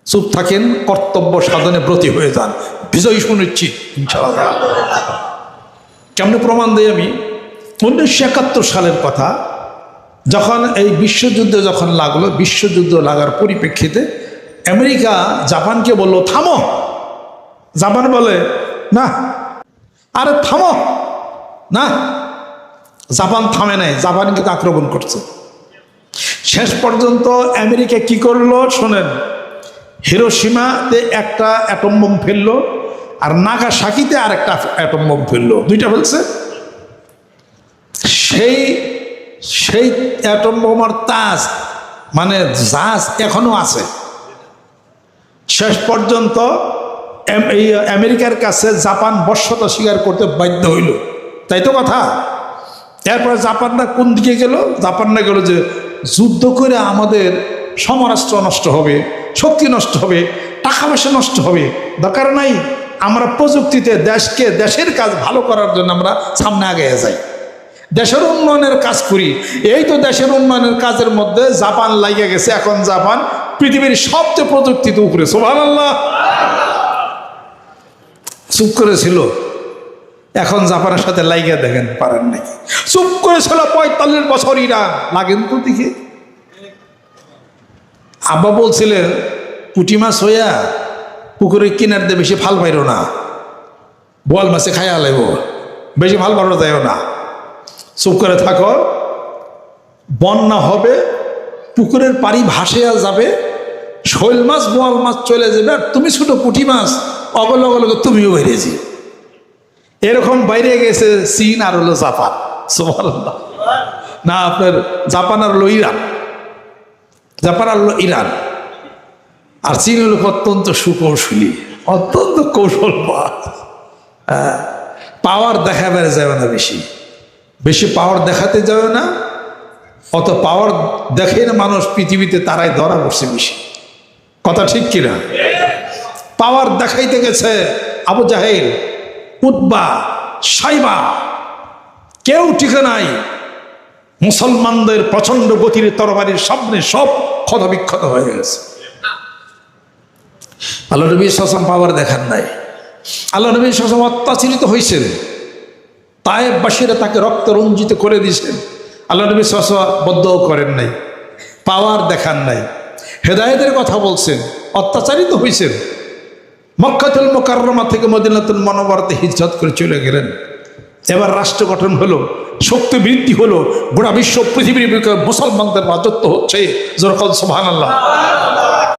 চুপ থাকেন, কর্তব্য সাধনে ব্রতী হয়ে যান, বিজয় শুনেছি ইনশাআল্লাহ। কেমনে প্রমাণ দেই আমি? 1971 সালের কথা, যখন এই বিশ্বযুদ্ধ যখন লাগলো, বিশ্বযুদ্ধ লাগার পরিপ্রেক্ষিতে আমেরিকা জাপানকে বলল থামো। জাপান বলে না, আরে থামো না। জাপান থামে নাই, জাপান কিন্তু আক্রমণ করছে। শেষ পর্যন্ত আমেরিকা কি করলো শোনেন, হিরোশিমাতে একটা অ্যাটম বোম ফেললো, আর নাগাসাকিতে আর একটা অ্যাটম বোম ফেললো, দুইটা ফেলছে। সেই সেই অ্যাটম বোমার তাজ মানে জাহাজ এখনো আছে। শেষ পর্যন্ত এই আমেরিকার কাছে জাপান বশ্যতা স্বীকার করতে বাধ্য হইল, তাই তো কথা। এরপরে জাপানরা কোন দিকে গেল? জাপানরা গেল যে যুদ্ধ করে আমাদের সমরাষ্ট্র নষ্ট হবে, শক্তি নষ্ট হবে, টাকা পয়সা নষ্ট হবে, দরকার নাই, আমরা প্রযুক্তিতে দেশকে, দেশের কাজ ভালো করার জন্য আমরা সামনে আগে যাই, দেশের উন্নয়নের কাজ করি। এই তো দেশের উন্নয়নের কাজের মধ্যে জাপান লাগিয়ে গেছে। এখন জাপান পৃথিবীর সবচেয়ে প্রযুক্তিতে উপরে, সুবহানাল্লাহ। চুপ করেছিল, এখন জাপানের সাথে লাইগা দেখেন পারেন নাকি? চুপ করেছিল 45 বছর ইরান, লাগেন তো দেখি। আব্বা বলছিলেন পুঁটি মাছ হইয়া পুকুরের কিনার দিয়ে বেশি ফাল পাইরো না, বোয়াল মাছে খাইয়া লাইব, বেশি ফাল পাইরো যাইও না, চুপ করে থাকো। বন্যা হবে, পুকুরের পানি ভাসিয়া যাবে, শৈল মাছ বোয়াল মাছ চলে যাবে, আর তুমি ছোট পুঁটি মাছ অগল অগল তুমিও বেরিয়েছি। এরকম বাইরে গেছে চীন আর হলো জাপান, সুবহানাল্লাহ। না আপনার জাপান আর হলো ইরান, জাপান আর হলো ইরান, আর চীন হলো অত্যন্ত সুকৌশলী, অত্যন্ত কৌশলবাদ। পাওয়ার দেখাবার যাবে না, বেশি বেশি পাওয়ার দেখাতে যাবে না। অত পাওয়ার দেখে না মানুষ পৃথিবীতে, তারাই ধরা পড়ছে বেশি। কথা ঠিক কিনা? পাওয়ার দেখাইতে গেছে আবু জাহেল, উতবা, সাইবা, কেউ ঠিক নাই। মুসলমানদের প্রচন্ড গতির তরবারির সামনে সব ক্ষতবিক্ষত হয়ে গেছে। আল্লাহ নবী সাল্লাল্লাহু আলাইহি ওয়াসাল্লাম পাওয়ার দেখান নাই। আল্লাহ নবী সাল্লাল্লাহু আলাইহি ওয়াসাল্লাম অত্যাচারিত হয়েছেন, তায়েফবাসীরা তাকে রক্ত রঞ্জিত করে দিয়েছেন। আল্লাহ নবী সাল্লাল্লাহু আলাইহি ওয়াসাল্লাম বদ্ধও করেন নাই, পাওয়ার দেখান নাই, হেদায়েতের কথা বলছেন, অত্যাচারিত হয়েছেন। মক্কাতুল মুকাররমা থেকে মদিনাতুল মুনাওয়ারাতে হিজরত করে চলে গেলেন। এবার রাষ্ট্র গঠন হলো, শক্তি বৃদ্ধি হলো, গোটা বিশ্ব পৃথিবীর মুসলমানদের রাজত্ব হচ্ছে। জোরে বলেন সুবহানাল্লাহ।